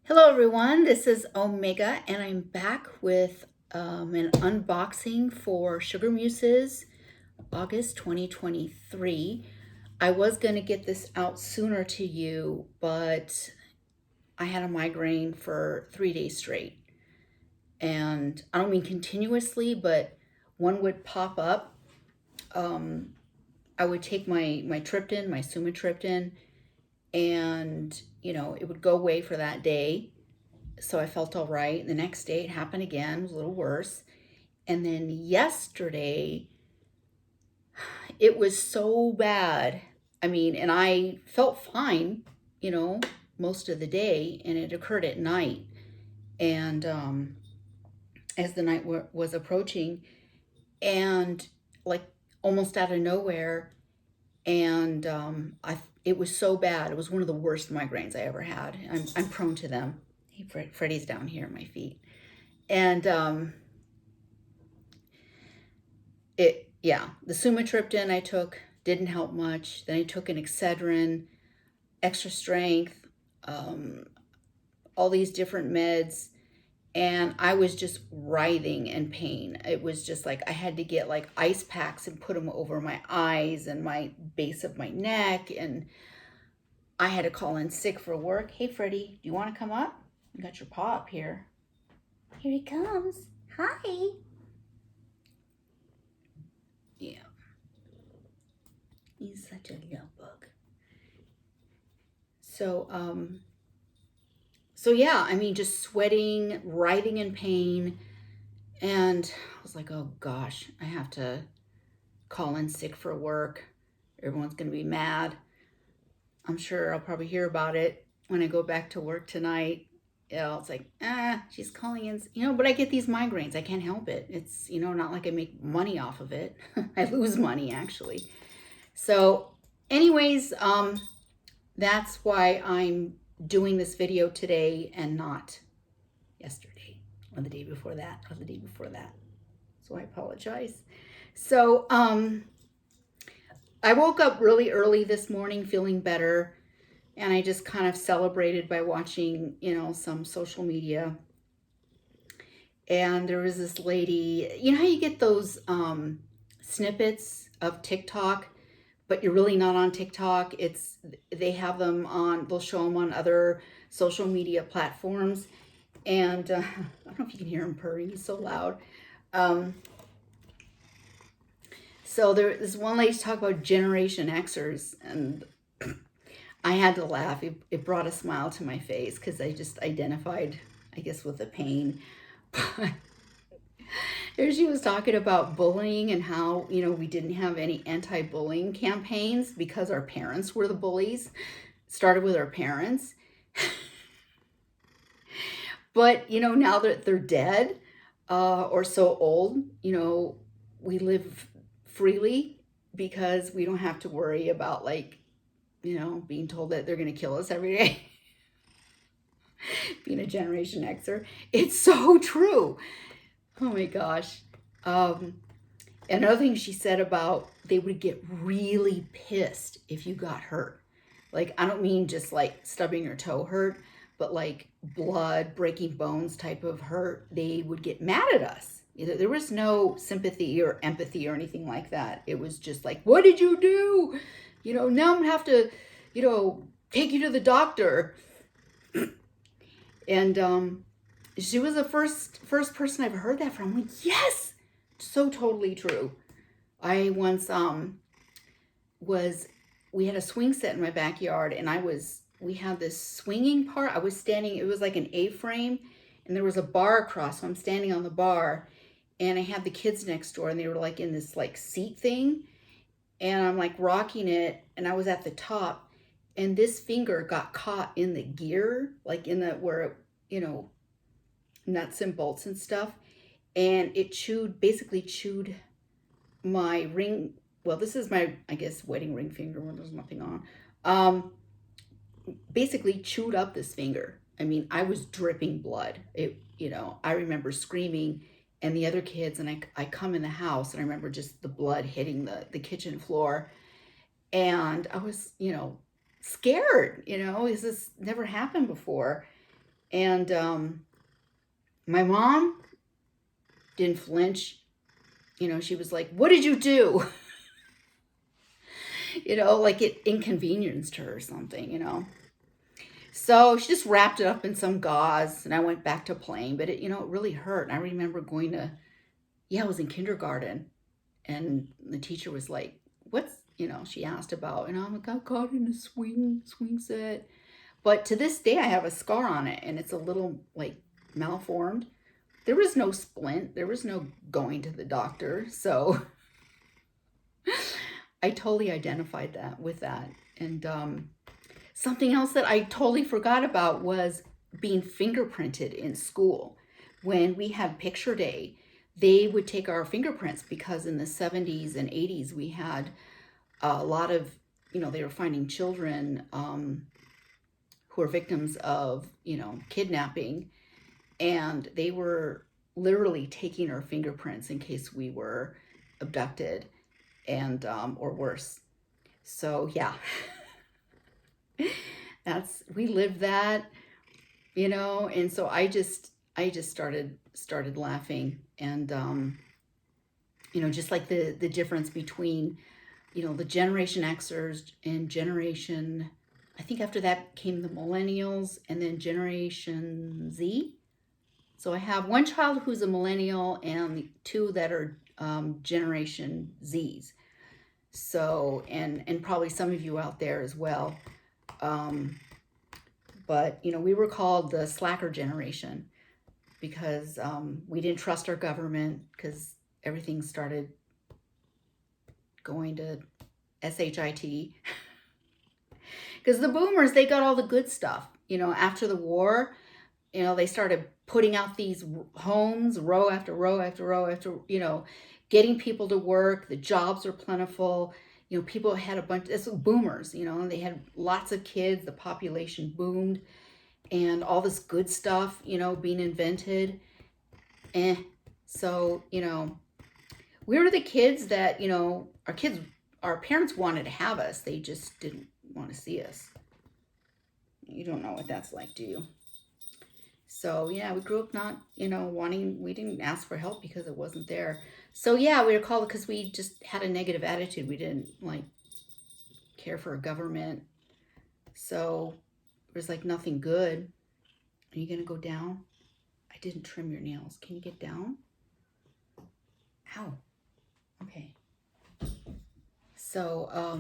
Hello everyone, this is Omega and I'm back with an unboxing for SugarMuses August 2023. I was going to get this out sooner to you, but I had a migraine for 3 days straight. And I don't mean continuously, but one would pop up. I would take my Triptan, my sumatriptan, and it would go away for that day. So I felt all right. The next day it happened again, it was a little worse. And then yesterday, it was so bad. And I felt fine, most of the day, and it occurred at night. And as the night was approaching, and like almost out of nowhere, and it was so bad. It was one of the worst migraines I ever had. I'm prone to them. Hey, Freddie's down here at my feet. And the sumatriptan I took didn't help much. Then I took an Excedrin, extra strength, all these different meds, and I was just writhing in pain. It was just like I had to get like ice packs and put them over my eyes and my base of my neck, and I had to call in sick for work. Hey, Freddie, do you want to come up? You got your paw up here. Here he comes. Hi. Yeah. He's such a little bug. So yeah, just sweating, writhing in pain. And I was like, oh gosh, I have to call in sick for work. Everyone's going to be mad. I'm sure I'll probably hear about it when I go back to work tonight. It's like, she's calling in, but I get these migraines. I can't help it. It's, not like I make money off of it. I lose money, actually. So anyways, that's why I'm doing this video today and not yesterday or the day before that or the day before that. So I apologize. So I woke up really early this morning feeling better, and I just kind of celebrated by watching, some social media. And there was this lady, how you get those snippets of TikTok, but you're really not on TikTok. They have them on, they'll show them on other social media platforms. And I don't know if you can hear him purring, he's so loud. So there's one lady talk about Generation Xers, and I had to laugh. It brought a smile to my face because I just identified, I guess, with the pain. But there she was talking about bullying and how, we didn't have any anti-bullying campaigns because our parents were the bullies. Started with our parents. But, now that they're dead or so old, we live freely because we don't have to worry about, like, being told that they're going to kill us every day. Being a Generation Xer. It's so true. Oh my gosh. Another thing she said about they would get really pissed if you got hurt. Like, I don't mean just like stubbing your toe hurt, but like blood, breaking bones type of hurt. They would get mad at us. There was no sympathy or empathy or anything like that. It was just like, what did you do? Now I'm gonna have to, take you to the doctor. And she was the first person I've heard that from. I'm like, yes, so totally true. I once we had a swing set in my backyard, and we had this swinging part. I was standing, it was like an A-frame, and there was a bar across, so I'm standing on the bar, and I had the kids next door, and they were like in this like seat thing, and I'm like rocking it, and I was at the top, and this finger got caught in the gear, like in the where nuts and bolts and stuff, and it basically chewed my ring. Well, this is my, I guess, wedding ring finger when there's nothing on. Basically chewed up this finger. I was dripping blood. I remember screaming, and the other kids, and I come in the house, and I remember just the blood hitting the kitchen floor, and I was, scared. This never happened before. And my mom didn't flinch. You know, she was like, "What did you do?" You know, like it inconvenienced her or something, you know. So she just wrapped it up in some gauze, and I went back to playing. But it really hurt. And I remember going to, yeah, I was in kindergarten, and the teacher was like, "What's," she asked about, and I'm like, "I got in a swing set." But to this day, I have a scar on it, and it's a little like malformed. There was no splint. There was no going to the doctor. So I totally identified that with that. And something else that I totally forgot about was being fingerprinted in school. When we had picture day, they would take our fingerprints because in the 70s and 80s, we had a lot of, they were finding children who were victims of, kidnapping. And they were literally taking our fingerprints in case we were abducted and or worse. So yeah, we lived that, and so I just started laughing. And just like the difference between the Generation Xers and Generation, I think after that came the Millennials and then Generation Z. So I have one child who's a millennial and two that are Generation Zs. So, and probably some of you out there as well. But, we were called the slacker generation because we didn't trust our government because everything started going to SHIT. Because the boomers, they got all the good stuff. After the war, they started putting out these homes, row after row after row after, getting people to work. The jobs are plentiful. People had a bunch, it's boomers, they had lots of kids. The population boomed and all this good stuff, being invented. So, we were the kids that, our parents wanted to have us. They just didn't want to see us. You don't know what that's like, do you? So yeah, we grew up not, we didn't ask for help because it wasn't there. So yeah, we were called because we just had a negative attitude. We didn't care for a government. So it was like nothing good. Are you going to go down? I didn't trim your nails. Can you get down? Ow. Okay. So,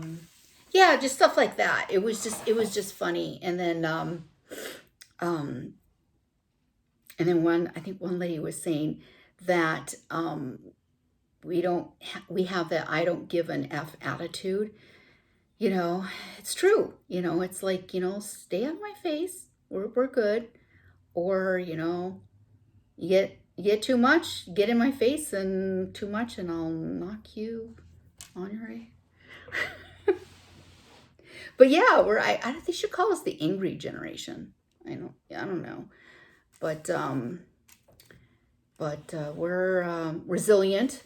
yeah, just stuff like that. It was just funny. And then, I think one lady was saying that we have that I don't give an F attitude. It's true. It's like, stay out of my face. We're good. Or, you get too much, get in my face and too much, and I'll knock you on your head. But yeah, I think they should call us the angry generation. I don't know. But we're resilient,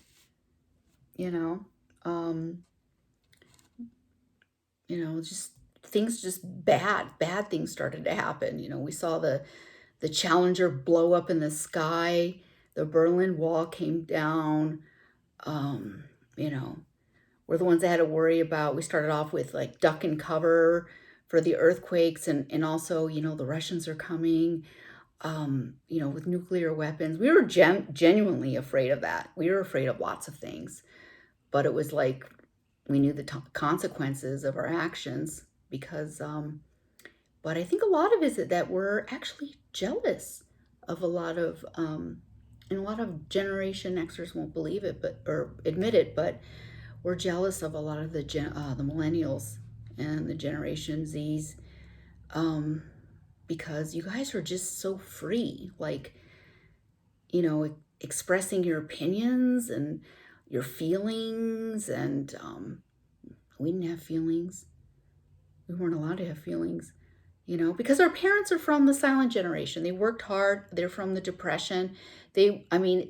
just things, just bad things started to happen. We saw the Challenger blow up in the sky, the Berlin Wall came down. We're the ones that had to worry about, we started off with like duck and cover for the earthquakes, and also, the Russians are coming. With nuclear weapons. We were genuinely afraid of that. We were afraid of lots of things, but it was like we knew the consequences of our actions because, but I think a lot of it is that we're actually jealous of a lot of, and a lot of Generation Xers won't believe it, or admit it, but we're jealous of a lot of the millennials and the Generation Zs, because you guys are just so free, expressing your opinions and your feelings. And we didn't have feelings. We weren't allowed to have feelings, because our parents are from the silent generation. They worked hard. They're from the Depression.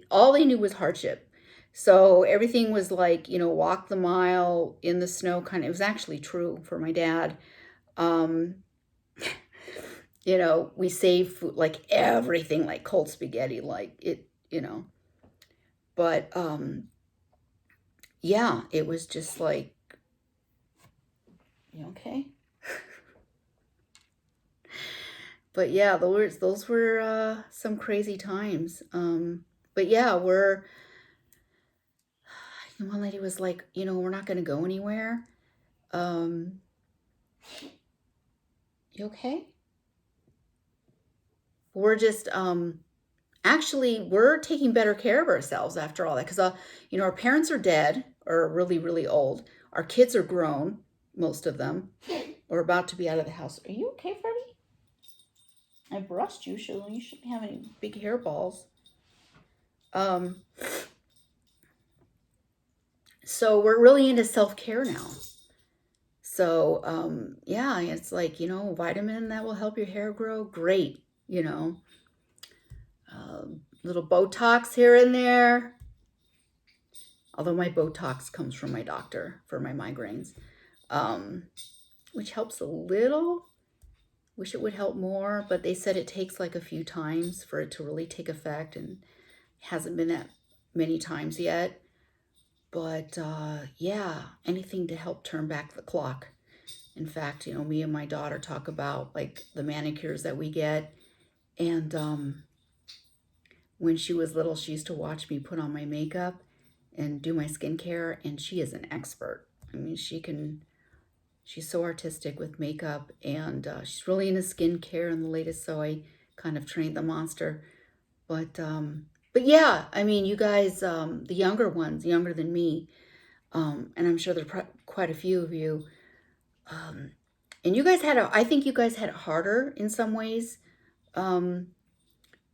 All they knew was hardship. So everything was like, walk the mile in the snow kind of. It was actually true for my dad. you know, we save food, like everything, like cold spaghetti, like it, you know. But yeah, it was just like, you okay? But yeah, those were some crazy times. But yeah, one lady was like, you know, we're not going to go anywhere. Um, you okay? We're just actually we're taking better care of ourselves after all that, because you know, our parents are dead or really really old. Our kids are grown, most of them, or about to be out of the house. Are you okay, Freddie? I brushed you, so you shouldn't have any big hairballs. Um, so we're really into self-care now. So yeah, it's like, you know, vitamin that will help your hair grow, great, you know. Little Botox here and there. Although my Botox comes from my doctor for my migraines, which helps a little. Wish it would help more, but they said it takes like a few times for it to really take effect, and it hasn't been that many times yet. But yeah, anything to help turn back the clock. In fact, you know, me and my daughter talk about like the manicures that we get. And when she was little, she used to watch me put on my makeup and do my skincare, and she is an expert. I mean, she's so artistic with makeup, and she's really into skincare and the latest, so I kind of trained the monster. But yeah, I mean, you guys, the younger ones, younger than me, and I'm sure there are quite a few of you, and you guys I think you guys had it harder in some ways,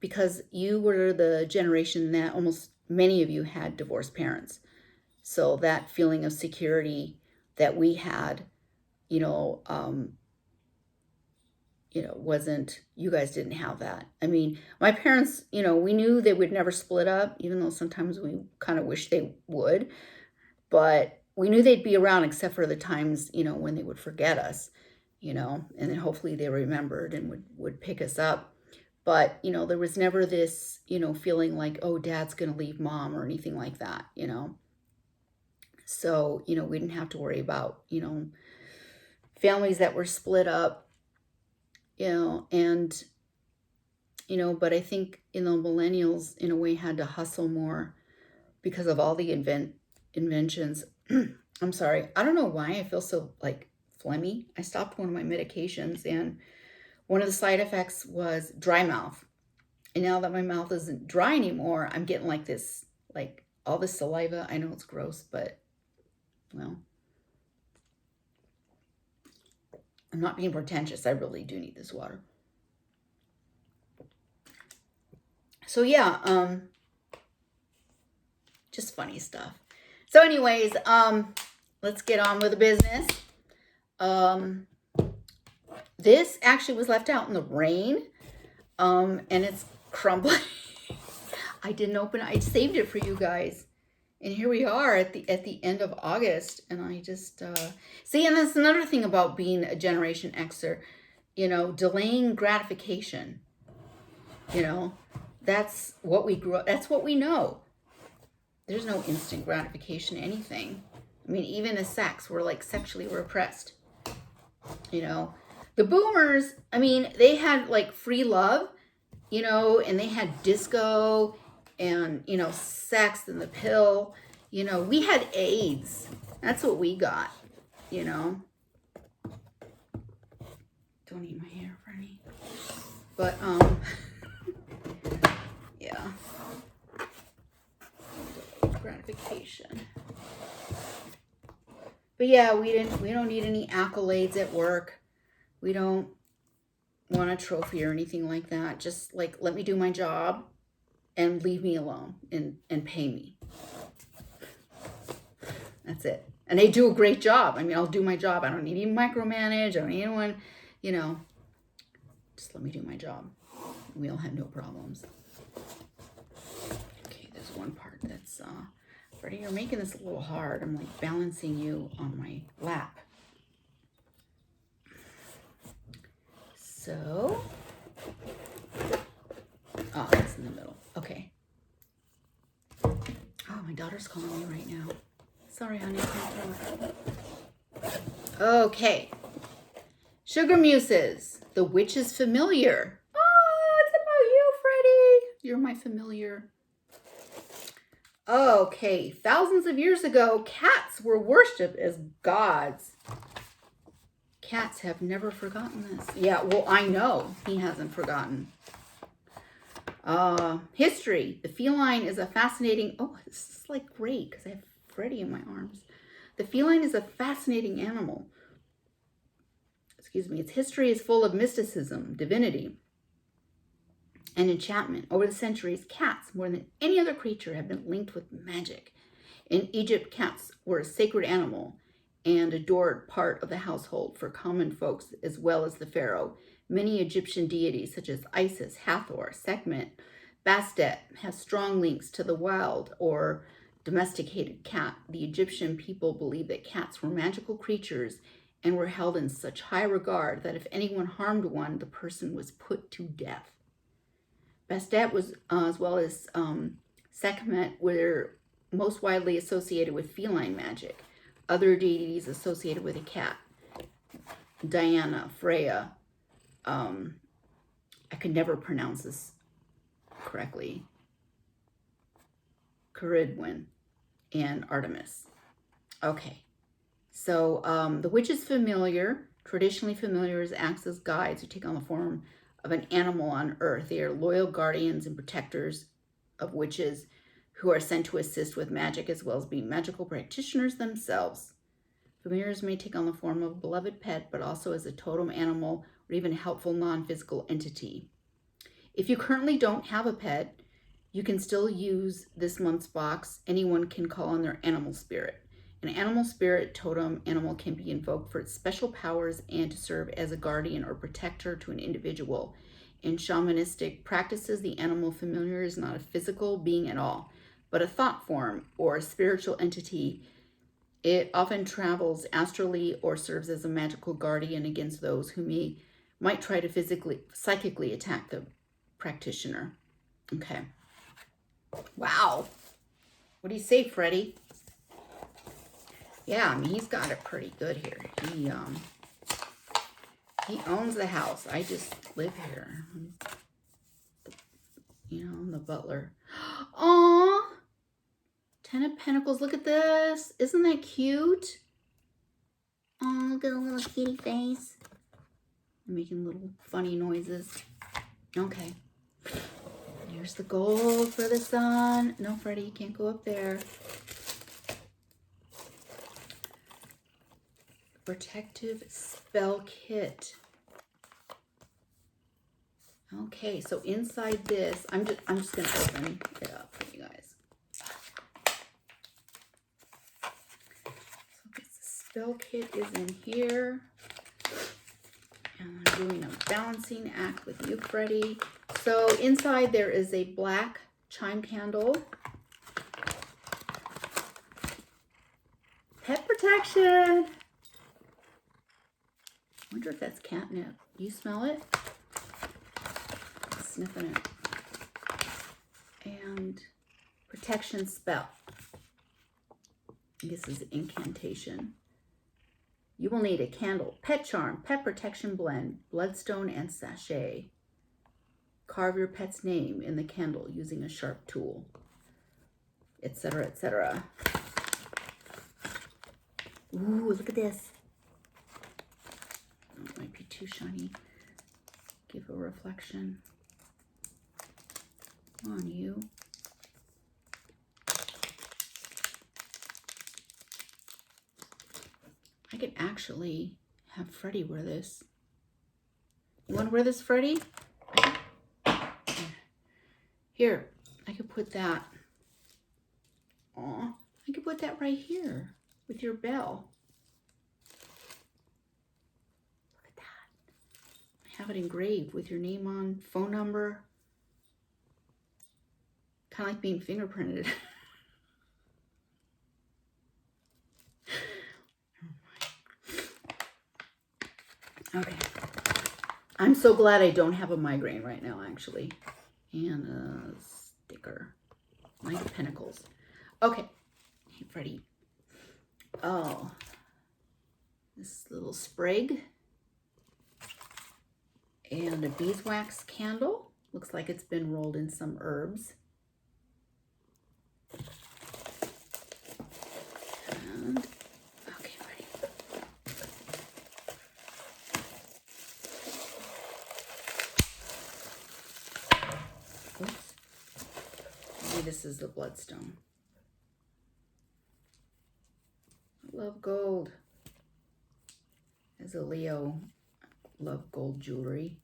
because you were the generation that almost many of you had divorced parents. So that feeling of security that we had, you know, wasn't, you guys didn't have that. I mean, my parents, you know, we knew they would never split up, even though sometimes we kind of wish they would, but we knew they'd be around except for the times, you know, when they would forget us, you know, and then hopefully they remembered and would pick us up. But, you know, there was never this, you know, feeling like, oh, dad's going to leave mom or anything like that, you know. So, you know, we didn't have to worry about, you know, families that were split up, you know, and, you know, but I think, you know, millennials in a way had to hustle more because of all the inventions. I'm sorry. I don't know why I feel so like phlegmy. I stopped one of my medications, and one of the side effects was dry mouth. And now that my mouth isn't dry anymore, I'm getting like this, like all this saliva. I know it's gross, but well, I'm not being pretentious. I really do need this water. So yeah, just funny stuff. So anyways, let's get on with the business. This actually was left out in the rain, and it's crumbling. I didn't open it. I saved it for you guys. And here we are at the end of August, and I just see, and that's another thing about being a Generation Xer, you know, delaying gratification. You know, that's what we grew up. That's what we know. There's no instant gratification, anything. I mean, even as sex, we're like sexually repressed. You know, the boomers, I mean, they had like free love, you know, and they had disco and, you know, sex and the pill. You know, we had AIDS. That's what we got, you know. Don't eat my hair, Franny. But, yeah. Gratification. But yeah, we don't need any accolades at work. We don't want a trophy or anything like that. Just like, let me do my job and leave me alone and pay me. That's it. And they do a great job. I mean, I'll do my job. I don't need any micromanage. I don't need anyone, you know, just let me do my job. We'll have no problems. Okay, there's one part that's, Freddie, you're making this a little hard. I'm like balancing you on my lap. So, daughter's calling me right now. Sorry, honey. I can't throw. Okay. SugarMuses. The Witch is Familiar. Oh, it's about you, Freddie. You're my familiar. Okay. Thousands of years ago, cats were worshipped as gods. Cats have never forgotten this. Yeah, well, I know he hasn't forgotten. History. The feline is a fascinating... Oh, this is like great because I have Freddie in my arms. The feline is a fascinating animal. Excuse me. Its history is full of mysticism, divinity, and enchantment. Over the centuries, cats, more than any other creature, have been linked with magic. In Egypt, cats were a sacred animal and adored part of the household for common folks as well as the pharaoh. Many Egyptian deities such as Isis, Hathor, Sekhmet, Bastet have strong links to the wild or domesticated cat. The Egyptian people believed that cats were magical creatures and were held in such high regard that if anyone harmed one, the person was put to death. Bastet was, as well as Sekhmet, were most widely associated with feline magic. Other deities associated with a cat: Diana, Freya. I could never pronounce this correctly. Caridwen and Artemis. Okay, so the witch is familiar. Traditionally, familiars acts as guides who take on the form of an animal on earth. They are loyal guardians and protectors of witches who are sent to assist with magic as well as being magical practitioners themselves. Familiars may take on the form of a beloved pet, but also as a totem animal or even a helpful non-physical entity. If you currently don't have a pet, you can still use this month's box. Anyone can call on their animal spirit. An animal spirit totem animal can be invoked for its special powers and to serve as a guardian or protector to an individual. In shamanistic practices, the animal familiar is not a physical being at all, but a thought form or a spiritual entity. It often travels astrally or serves as a magical guardian against those who might try to psychically attack the practitioner. Okay. Wow. What do you say, Freddie? Yeah, I mean, he's got it pretty good here. He owns the house. I just live here. You know, I'm the butler. Aww. 10 of Pentacles. Look at this. Isn't that cute? Oh, look at the little kitty face. I'm making little funny noises. Okay. Here's the gold for the sun. No, Freddie, you can't go up there. Protective spell kit. Okay, so inside this, I'm just gonna open it up for you guys. So this spell kit is in here. And I'm doing a balancing act with you, Freddie. So inside there is a black chime candle. Pet protection. I wonder if that's catnip. Do you smell it? I'm sniffing it. And protection spell. This is incantation. You will need a candle, pet charm, pet protection blend, bloodstone, and sachet. Carve your pet's name in the candle using a sharp tool, etc., etc. Ooh, look at this. Oh, it might be too shiny. Give a reflection. Come on, you. I could actually have Freddie wear this. You want to wear this, Freddie? Here, I could put that. Aw, I could put that right here with your bell. Look at that. I have it engraved with your name on, phone number. Kind of like being fingerprinted. Okay. I'm so glad I don't have a migraine right now, actually. And a sticker. Knight of Pentacles. Okay. Hey, Freddie. Oh, this little sprig and a beeswax candle. Looks like it's been rolled in some herbs. And, okay, Freddie. Oops. Maybe this is the bloodstone. I love gold. As a Leo, I love gold jewelry.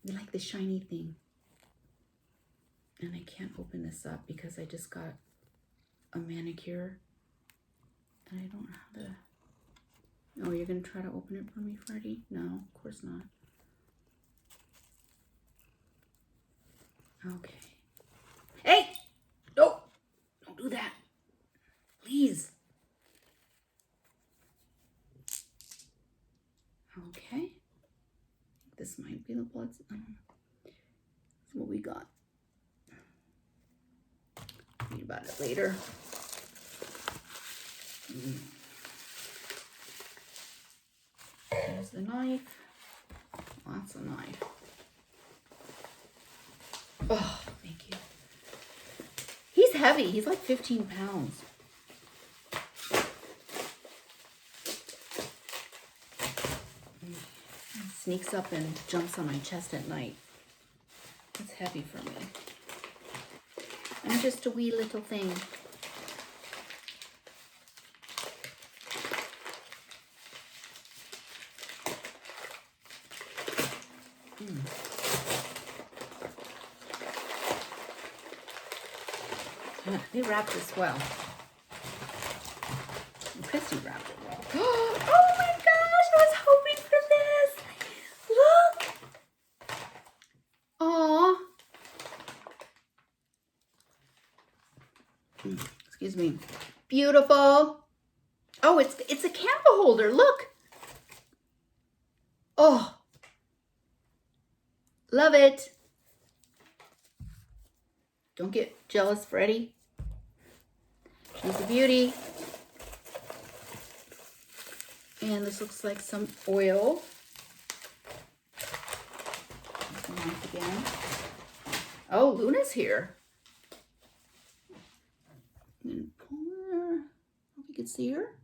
I like the shiny thing. And I can't open this up because I just got a manicure. And I don't know how to... Oh, you're going to try to open it for me, Freddie? No, of course not. Okay. Hey! No! Don't do that. Please. Okay. This might be the blood. That's what we got. Read about it later. There's the knife. Lots of knife. Oh, thank you. He's heavy. He's like 15 pounds. Sneaks up and jumps on my chest at night. It's heavy for me. I'm just a wee little thing. They wrapped this well. And Christy wrapped it well. Oh my gosh, I was hoping for this. Look. Aw. Excuse me. Beautiful. Oh, it's a candle holder. Look. Oh. Love it. Don't get jealous, Freddie. She's a beauty. And this looks like some oil. Again. Oh, Luna's here. I'm gonna pull her. Hope you can see her.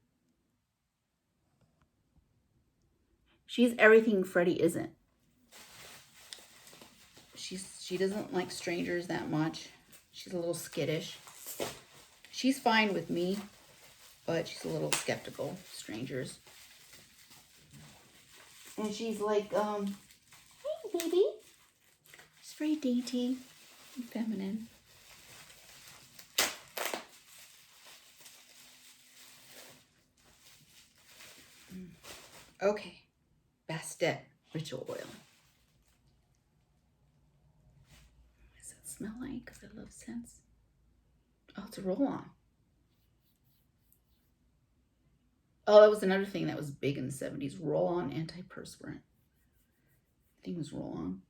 She's everything Freddie isn't. She doesn't like strangers that much. She's a little skittish. She's fine with me, but she's a little skeptical of strangers. And she's like, hey, baby. She's very dainty and feminine. Okay, Bastet ritual oil. What does it smell like? Because I love scents. Oh, it's a roll-on. Oh, that was another thing that was big in the 70s. Roll-on antiperspirant. I think it was roll-on.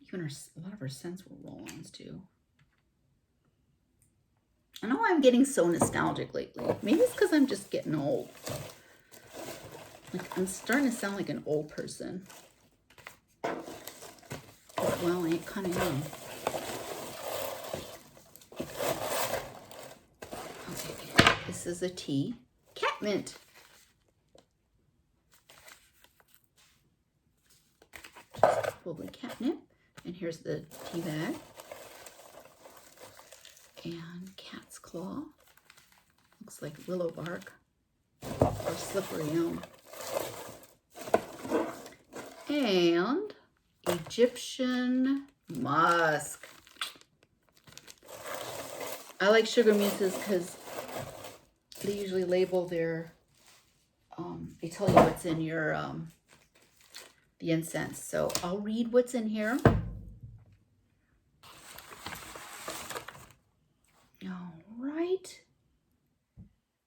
Even a lot of our scents were roll-ons too. I know I'm getting so nostalgic lately. Maybe it's because I'm just getting old. Like, I'm starting to sound like an old person. Well, I kind of am. Okay, this is a tea. Catmint. Pull the catnip. And here's the tea bag. And cat's claw. Looks like willow bark or slippery elm. And Egyptian musk. I like SugarMuses because they usually label their, they tell you what's in your, the incense. So I'll read what's in here. All right.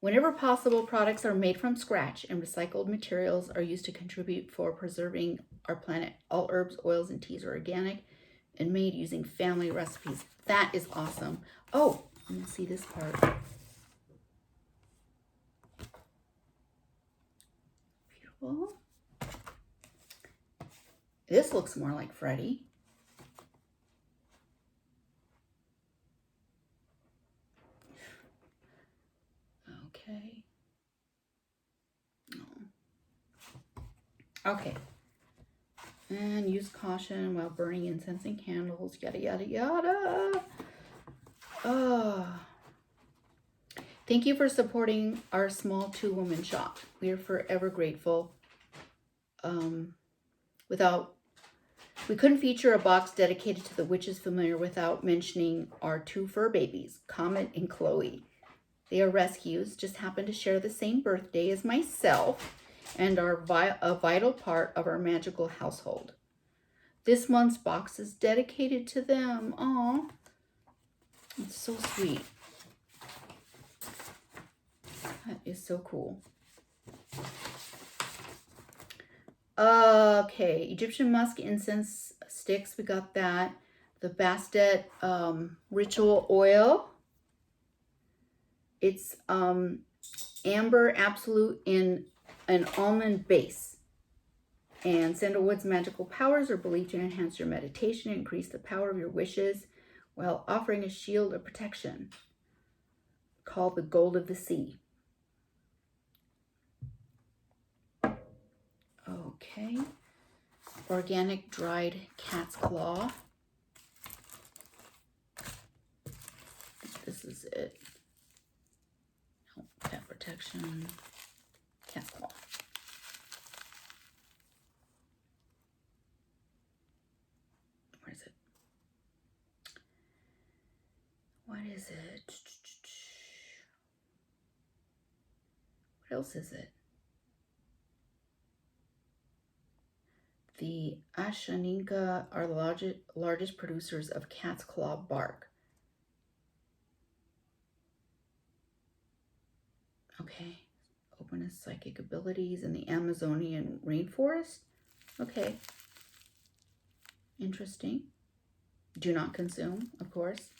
Whenever possible, products are made from scratch and recycled materials are used to contribute for preserving our planet. All herbs, oils, and teas are organic, and made using family recipes. That is awesome. Oh, let me see this part. Beautiful. This looks more like Freddie. Okay. Okay. And use caution while burning incense and candles, yada, yada, yada. Thank you for supporting our small 2-woman shop. We are forever grateful. We couldn't feature a box dedicated to the witches familiar without mentioning our 2 fur babies, Comet and Chloe. They are rescues, just happen to share the same birthday as myself, and are a vital part of our magical household. This month's box is dedicated to them. Aw, it's so sweet. That is so cool. Okay, Egyptian musk incense sticks, we got that. The Bastet ritual oil. It's amber absolute in an almond base. And sandalwood's magical powers are believed to enhance your meditation and increase the power of your wishes while offering a shield of protection called the gold of the sea. Okay. Organic dried cat's claw. This is it. Oh, pet protection. Cat's claw. Where is it? What is it? What else is it? The Ashaninka are the largest producers of cat's claw bark. Okay. Open his psychic abilities in the Amazonian rainforest. Okay. Interesting. Do not consume, of course.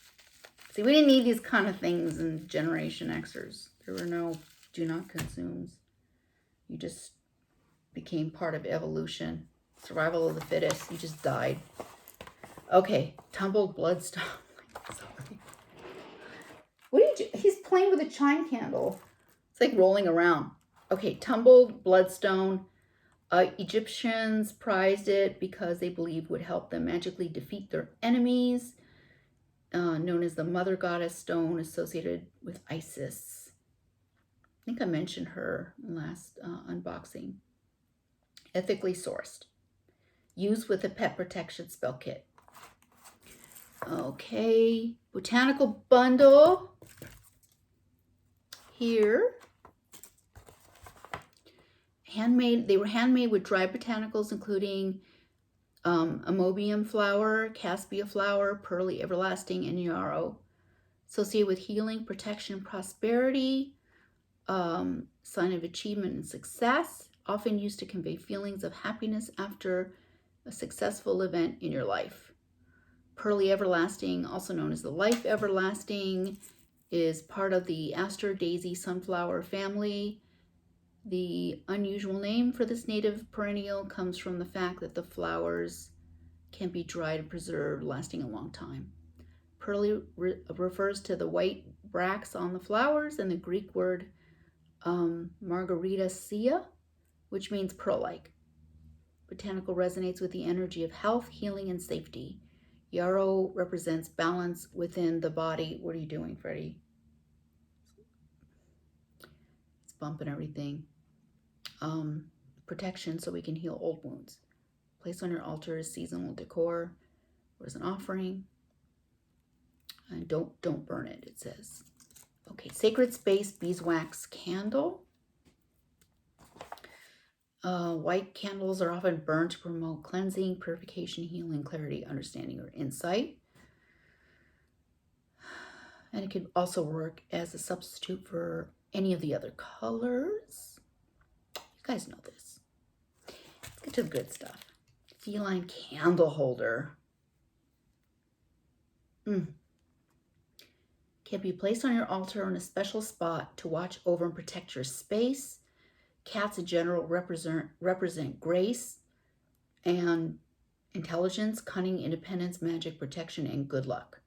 See, we didn't need these kind of things in Generation Xers. There were no do not consumes. You just became part of evolution. Survival of the fittest. You just died. Okay. Tumbled bloodstone. Sorry. What did you... He's playing with a chime candle. It's like rolling around. Okay. Tumbled bloodstone. Egyptians prized it because they believed would help them magically defeat their enemies. Known as the Mother Goddess stone associated with Isis. I think I mentioned her last unboxing. Ethically sourced. Used with a pet protection spell kit. Okay. Botanical bundle. Here. Handmade. They were handmade with dried botanicals, including amobium flower, caspia flower, pearly everlasting, and yarrow. Associated with healing, protection, prosperity. Sign of achievement and success. Often used to convey feelings of happiness after a successful event in your life. Pearly everlasting, also known as the life everlasting, is part of the aster daisy sunflower family. The unusual name for this native perennial comes from the fact that the flowers can be dried and preserved, lasting a long time. Pearly refers to the white bracts on the flowers and the Greek word margaritaceae, which means pearl-like. Botanical resonates with the energy of health, healing, and safety. Yarrow represents balance within the body. What are you doing, Freddie? It's bumping everything. Protection so we can heal old wounds. Place on your altar as seasonal decor or as an offering. And don't burn it, it says. Okay, Sacred Space Beeswax Candle. White candles are often burned to promote cleansing, purification, healing, clarity, understanding, or insight. And it could also work as a substitute for any of the other colors. You guys know this. Let's get to the good stuff. Feline candle holder. Mm. Can be placed on your altar in a special spot to watch over and protect your space. Cats in general represent grace and intelligence, cunning, independence, magic, protection, and good luck.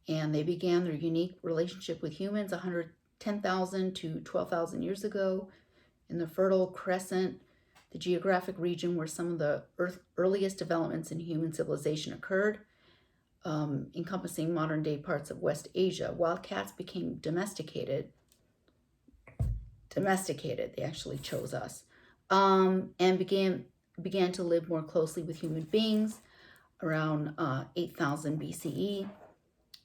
And they began their unique relationship with humans 110,000 to 12,000 years ago in the Fertile Crescent, the geographic region where some of the earliest developments in human civilization occurred, encompassing modern-day parts of West Asia. Wild cats became domesticated. They actually chose us, and began to live more closely with human beings around 8,000 BCE.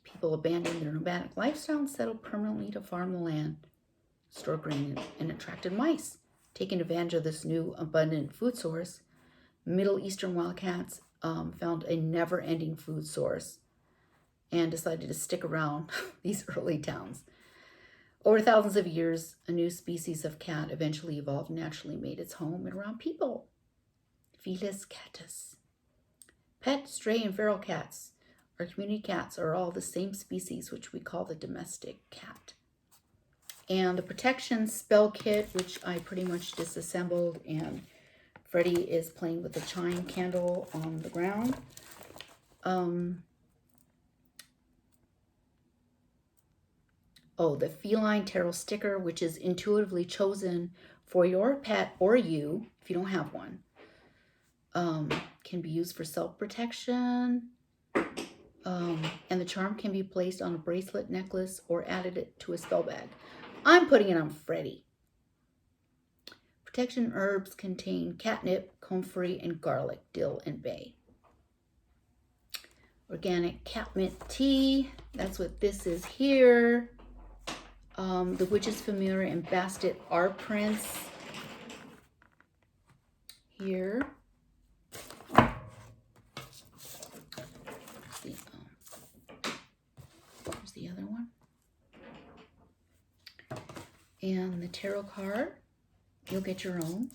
People abandoned their nomadic lifestyle and settled permanently to farm the land, store grain, and attracted mice. Taking advantage of this new abundant food source, Middle Eastern wildcats found a never-ending food source and decided to stick around these early towns. Over thousands of years, a new species of cat eventually evolved and naturally made its home around people. Felis catus. Pet, stray, and feral cats, or community cats, are all the same species, which we call the domestic cat. And the protection spell kit, which I pretty much disassembled, and Freddie is playing with the chime candle on the ground. The feline tarot sticker, which is intuitively chosen for your pet or you, if you don't have one, can be used for self-protection. And the charm can be placed on a bracelet, necklace, or added to a spell bag. I'm putting it on Freddie. Protection herbs contain catnip, comfrey, and garlic, dill, and bay. Organic catmint tea, that's what this is here. The Witch's Familiar and Bastet art prints here. Here's the other one. And the tarot card, you'll get your own.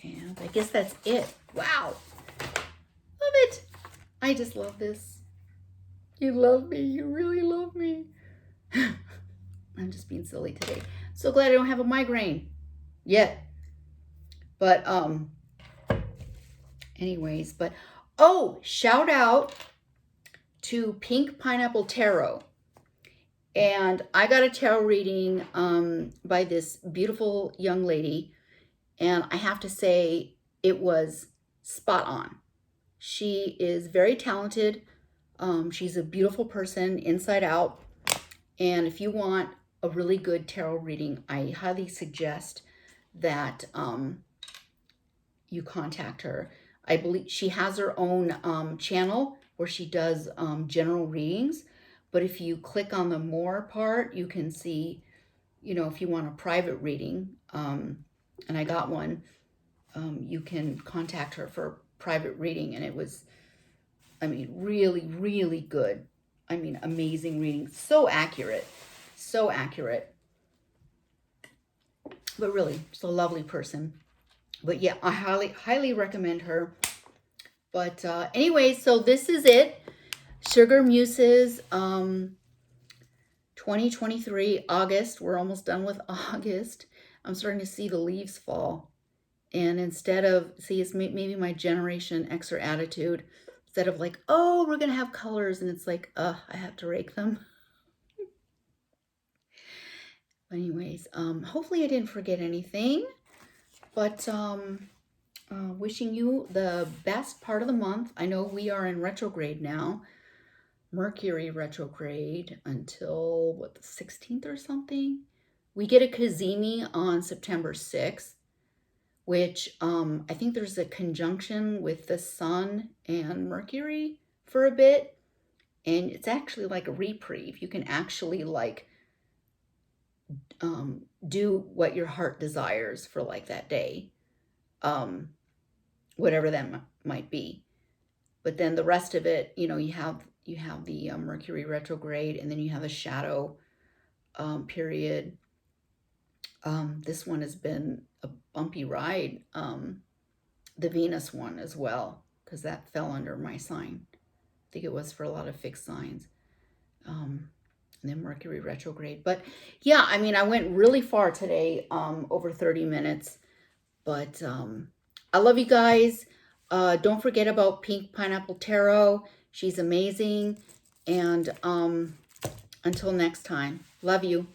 And I guess that's it. Wow. Love it. I just love this. You love me. You really love me. I'm just being silly today. So glad I don't have a migraine yet. But anyways, shout out to Pinkpineapple Tarot. And I got a tarot reading by this beautiful young lady, and I have to say it was spot on. She is very talented. She's a beautiful person inside out. And if you want a really good tarot reading, I highly suggest that you contact her. I believe she has her own channel where she does general readings. But if you click on the more part, you can see, if you want a private reading, and I got one, you can contact her for private reading. And it was, really, really good. Amazing reading. So accurate. But really, just a lovely person. But yeah, I highly recommend her. But anyway, so this is it. SugarMuses 2023, August. We're almost done with August. I'm starting to see the leaves fall. And instead of, it's maybe my Generation Xer attitude. Instead of like, oh, we're going to have colors. And it's like, I have to rake them. Anyways, hopefully I didn't forget anything. But wishing you the best part of the month. I know we are in retrograde now. Mercury retrograde until, the 16th or something? We get a Kazemi on September 6th, which I think there's a conjunction with the Sun and Mercury for a bit. And it's actually like a reprieve. You can actually do what your heart desires for that day. Whatever that might be. But then the rest of it, you have the Mercury retrograde, and then you have a shadow period. This one has been a bumpy ride. the Venus one as well, because that fell under my sign. I think it was for a lot of fixed signs. And then Mercury retrograde. But yeah, I mean, I went really far today, over 30 minutes. But I love you guys. Don't forget about Pinkpineapple Tarot. She's amazing. And until next time, love you.